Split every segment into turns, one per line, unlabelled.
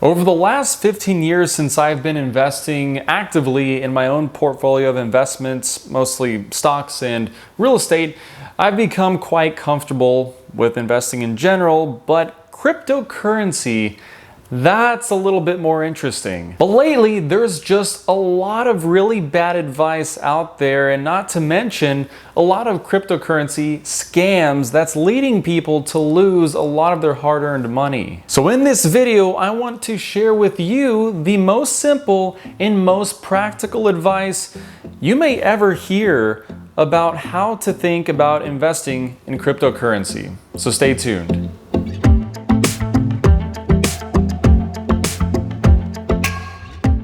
Over the last 15 years since I've been investing actively in my own portfolio of investments, mostly stocks and real estate, I've become quite comfortable with investing in general, but cryptocurrency, that's a little bit more interesting. But lately, there's just a lot of really bad advice out there, and not to mention a lot of cryptocurrency scams that's leading people to lose a lot of their hard-earned money. So in this video, I want to share with you the most simple and most practical advice you may ever hear about how to think about investing in cryptocurrency. So stay tuned.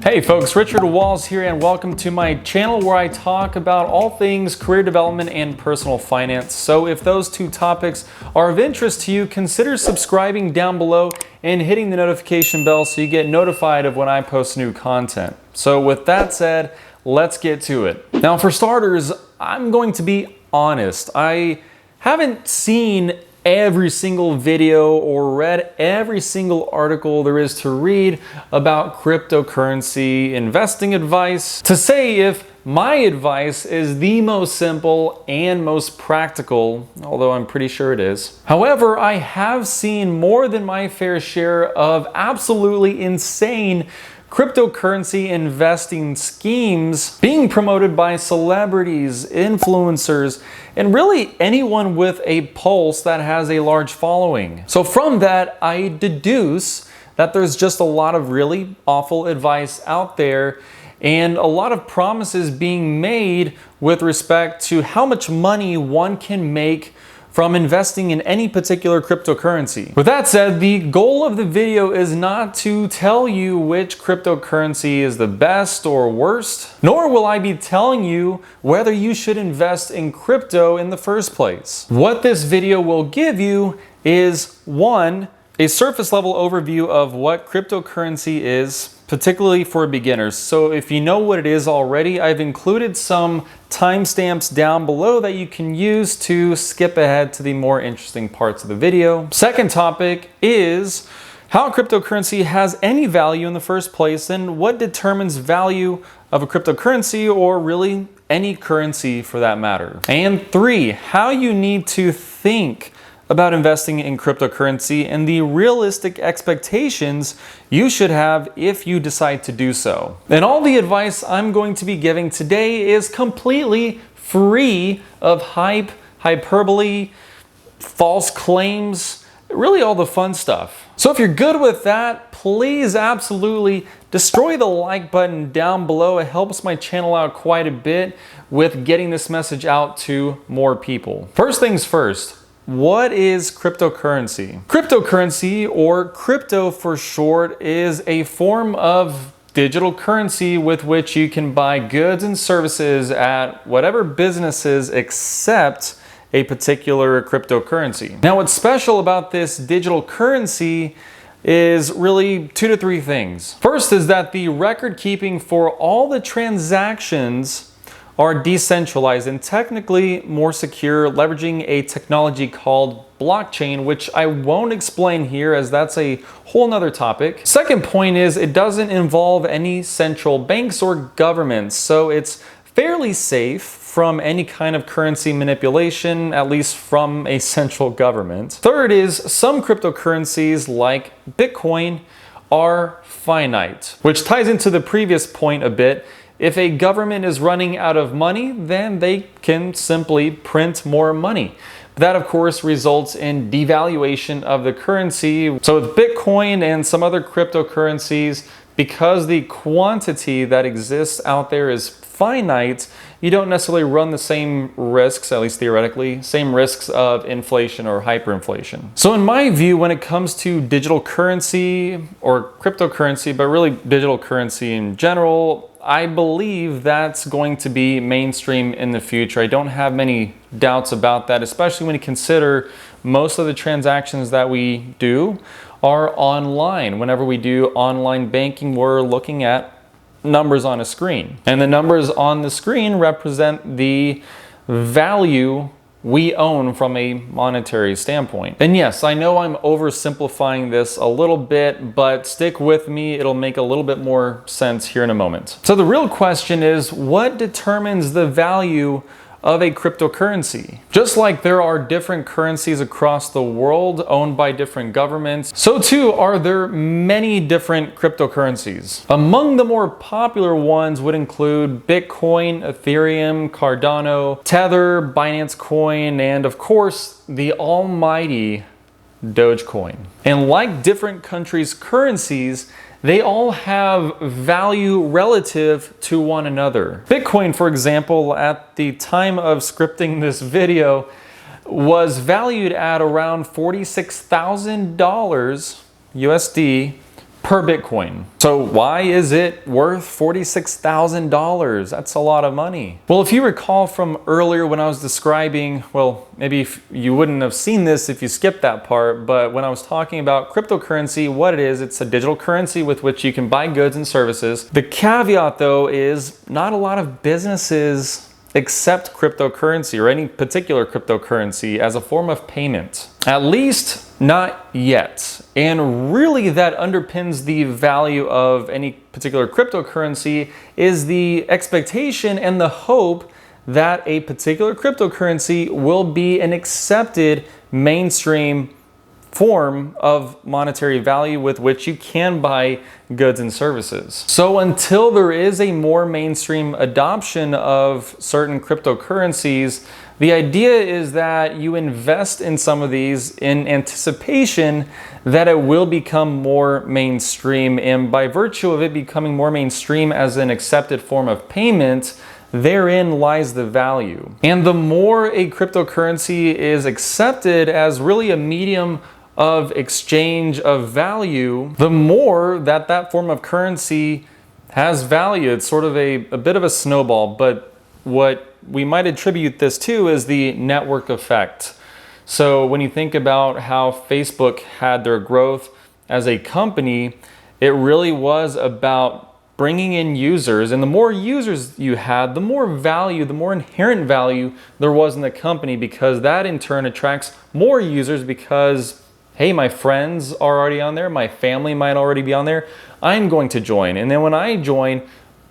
Hey folks, Richard Walls here, and welcome to my channel where I talk about all things career development and personal finance. So if those two topics are of interest to you, consider subscribing down below and hitting the notification bell so you get notified of when I post new content. So with that said, let's get to it. Now for starters, I'm going to be honest. I haven't seen every single video or read every single article there is to read about cryptocurrency investing advice to say if my advice is the most simple and most practical, although I'm pretty sure it is. However, I have seen more than my fair share of absolutely insane cryptocurrency investing schemes being promoted by celebrities, influencers, and really anyone with a pulse that has a large following. So from that, I deduce that there's just a lot of really awful advice out there and a lot of promises being made with respect to how much money one can make from investing in any particular cryptocurrency. With that said, the goal of the video is not to tell you which cryptocurrency is the best or worst, nor will I be telling you whether you should invest in crypto in the first place. What this video will give you is, one, a surface level overview of what cryptocurrency is, particularly for beginners. So if you know what it is already, I've included some timestamps down below that you can use to skip ahead to the more interesting parts of the video. Second topic is how cryptocurrency has any value in the first place and what determines value of a cryptocurrency, or really any currency for that matter. And three, how you need to think about investing in cryptocurrency and the realistic expectations you should have if you decide to do so. And all the advice I'm going to be giving today is completely free of hype, hyperbole, false claims, really all the fun stuff. So if you're good with that, please absolutely destroy the like button down below. It helps my channel out quite a bit with getting this message out to more people. First things first, what is cryptocurrency? Cryptocurrency, or crypto for short, is a form of digital currency with which you can buy goods and services at whatever businesses accept a particular cryptocurrency. Now, what's special about this digital currency is really 2 to 3 things. First is that the record keeping for all the transactions are decentralized and technically more secure, leveraging a technology called blockchain, which I won't explain here as that's a whole nother topic. Second point is it doesn't involve any central banks or governments, so it's fairly safe from any kind of currency manipulation, at least from a central government. Third is some cryptocurrencies like Bitcoin are finite, which ties into the previous point a bit. If a government is running out of money, then they can simply print more money. That, of course, results in devaluation of the currency. So with Bitcoin and some other cryptocurrencies, because the quantity that exists out there is finite, you don't necessarily run the same risks, at least theoretically, same risks of inflation or hyperinflation. So in my view, when it comes to digital currency or cryptocurrency, but really digital currency in general, I believe that's going to be mainstream in the future. I don't have many doubts about that, especially when you consider most of the transactions that we do are online. Whenever we do online banking, we're looking at numbers on a screen. And the numbers on the screen represent the value we own from a monetary standpoint. And yes, I know I'm oversimplifying this a little bit, but stick with me, it'll make a little bit more sense here in a moment. So the real question is, what determines the value of a cryptocurrency? Just like there are different currencies across the world owned by different governments, so too are there many different cryptocurrencies. Among the more popular ones would include Bitcoin, Ethereum, Cardano, Tether, Binance Coin, and of course, the almighty Dogecoin. And like different countries' currencies, they all have value relative to one another. Bitcoin, for example, at the time of scripting this video, was valued at around $46,000 USD per Bitcoin. So why is it worth $46,000? That's a lot of money. Well, if you recall from earlier when I was describing, well, maybe if you wouldn't have seen this if you skipped that part, but when I was talking about cryptocurrency, what it is, it's a digital currency with which you can buy goods and services. The caveat though is not a lot of businesses accept cryptocurrency or any particular cryptocurrency as a form of payment. At least not yet. And really that underpins the value of any particular cryptocurrency is the expectation and the hope that a particular cryptocurrency will be an accepted mainstream form of monetary value with which you can buy goods and services. So until there is a more mainstream adoption of certain cryptocurrencies, the idea is that you invest in some of these in anticipation that it will become more mainstream, and by virtue of it becoming more mainstream as an accepted form of payment, therein lies the value. And the more a cryptocurrency is accepted as really a medium of exchange of value, the more that that form of currency has value. It's sort of a bit of a snowball, but what we might attribute this to is the network effect. So when you think about how Facebook had their growth as a company, it really was about bringing in users, and the more users you had, the more value, the more inherent value there was in the company, because that in turn attracts more users because, hey, my friends are already on there, my family might already be on there, I'm going to join. And then when I join,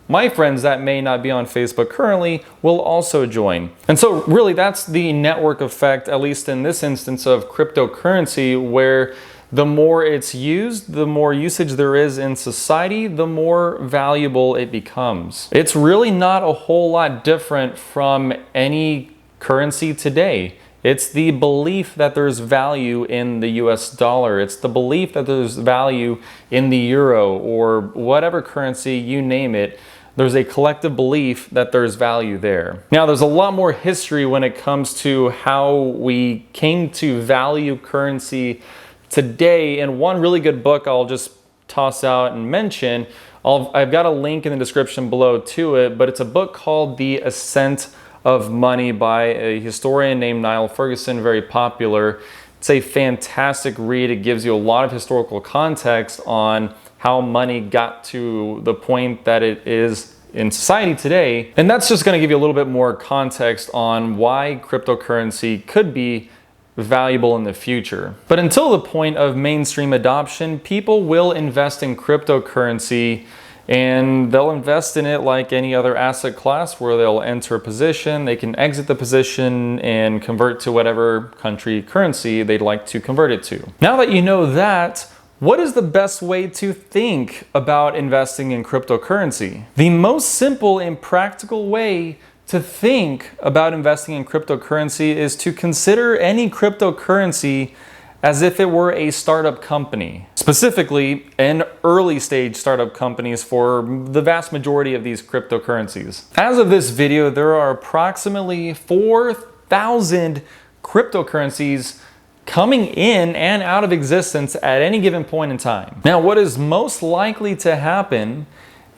my friends that may not be on Facebook currently will also join. And so really that's the network effect, at least in this instance of cryptocurrency, where the more it's used, the more usage there is in society, the more valuable it becomes. It's really not a whole lot different from any currency today. It's the belief that there's value in the US dollar. It's the belief that there's value in the euro or whatever currency, you name it. There's a collective belief that there's value there. Now, there's a lot more history when it comes to how we came to value currency today. And one really good book I'll just toss out and mention, I've got a link in the description below to it, but it's a book called The Ascent of Money by a historian named Niall Ferguson, very popular. It's a fantastic read. It gives you a lot of historical context on how money got to the point that it is in society today. And that's just going to give you a little bit more context on why cryptocurrency could be valuable in the future. But until the point of mainstream adoption, people will invest in cryptocurrency, and they'll invest in it like any other asset class, where they'll enter a position, they can exit the position and convert to whatever country currency they'd like to convert it to. Now that you know that, what is the best way to think about investing in cryptocurrency? The most simple and practical way to think about investing in cryptocurrency is to consider any cryptocurrency as if it were a startup company, specifically an early stage startup companies for the vast majority of these cryptocurrencies. As of this video, there are approximately 4,000 cryptocurrencies coming in and out of existence at any given point in time. Now, what is most likely to happen,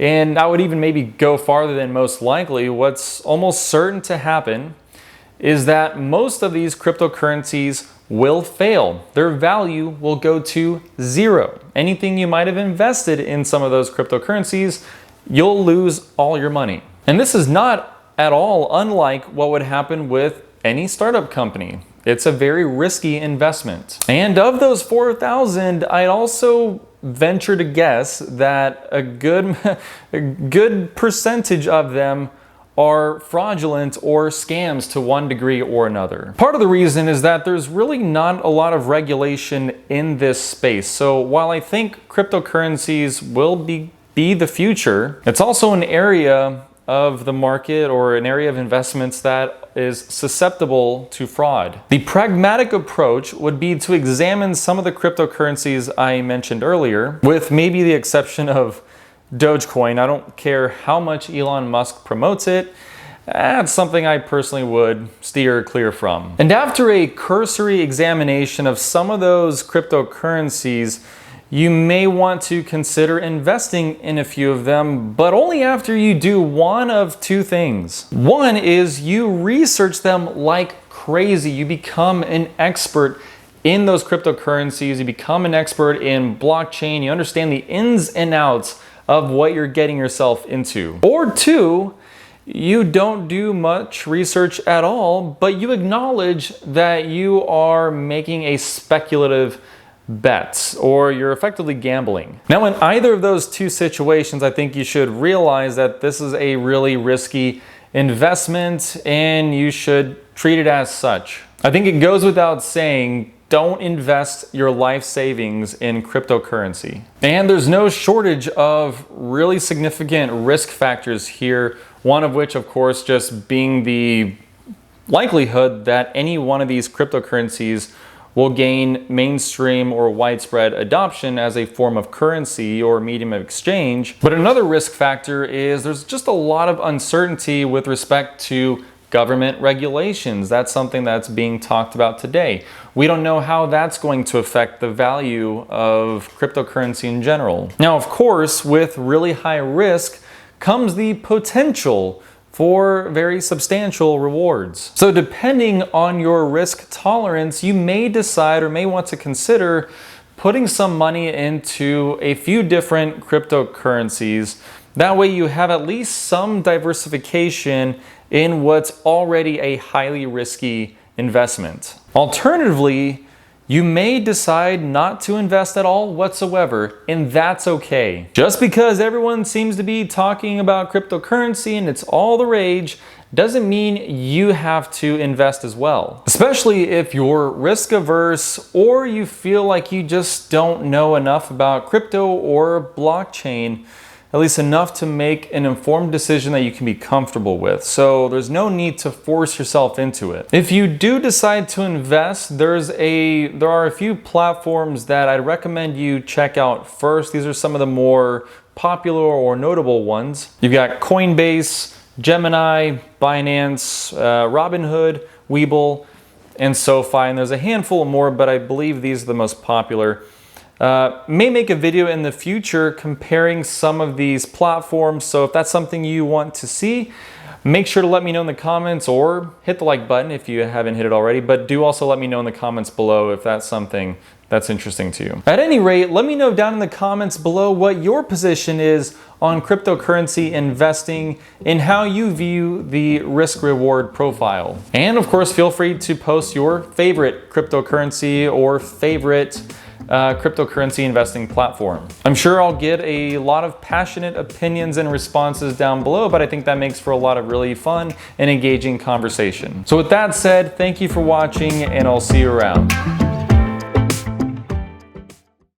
and I would even maybe go farther than most likely, what's almost certain to happen is that most of these cryptocurrencies will fail. Their value will go to zero. Anything you might have invested in some of those cryptocurrencies, you'll lose all your money. And this is not at all unlike what would happen with any startup company. It's a very risky investment. And of those 4,000, I'd also venture to guess that a good percentage of them are fraudulent or scams to one degree or another. Part of the reason is that there's really not a lot of regulation in this space. So while I think cryptocurrencies will be the future, it's also an area of the market or an area of investments that is susceptible to fraud. The pragmatic approach would be to examine some of the cryptocurrencies I mentioned earlier, with maybe the exception of Dogecoin. I don't care how much Elon Musk promotes it. That's something I personally would steer clear from. And after a cursory examination of some of those cryptocurrencies, you may want to consider investing in a few of them, but only after you do one of two things. One is you research them like crazy. You become an expert in those cryptocurrencies. You become an expert in blockchain. You understand the ins and outs of what you're getting yourself into. Or two, you don't do much research at all, but you acknowledge that you are making a speculative bet, or you're effectively gambling. Now, in either of those two situations, I think you should realize that this is a really risky investment and you should treat it as such. I think it goes without saying, don't invest your life savings in cryptocurrency. And there's no shortage of really significant risk factors here, one of which, of course, just being the likelihood that any one of these cryptocurrencies will gain mainstream or widespread adoption as a form of currency or medium of exchange. But another risk factor is there's just a lot of uncertainty with respect to government regulations. That's something that's being talked about today. We don't know how that's going to affect the value of cryptocurrency in general. Now, of course, with really high risk comes the potential for very substantial rewards. So depending on your risk tolerance, you may decide or may want to consider putting some money into a few different cryptocurrencies. That way you have at least some diversification in what's already a highly risky investment. Alternatively, you may decide not to invest at all whatsoever, and that's okay. Just because everyone seems to be talking about cryptocurrency and it's all the rage, doesn't mean you have to invest as well. Especially if you're risk averse or you feel like you just don't know enough about crypto or blockchain, at least enough to make an informed decision that you can be comfortable with. So there's no need to force yourself into it. If you do decide to invest, there are a few platforms that I'd recommend you check out first. These are some of the more popular or notable ones. You've got Coinbase, Gemini, Binance, Robinhood, Webull, and SoFi. And there's a handful more, but I believe these are the most popular. May make a video in the future comparing some of these platforms, so if that's something you want to see, make sure to let me know in the comments or hit the like button if you haven't hit it already, but do also let me know in the comments below if that's something that's interesting to you. At any rate, let me know down in the comments below what your position is on cryptocurrency investing and how you view the risk-reward profile. And of course, feel free to post your favorite cryptocurrency or favorite cryptocurrency investing platform. I'm sure I'll get a lot of passionate opinions and responses down below, but I think that makes for a lot of really fun and engaging conversation. So with that said, thank you for watching, and I'll see you around.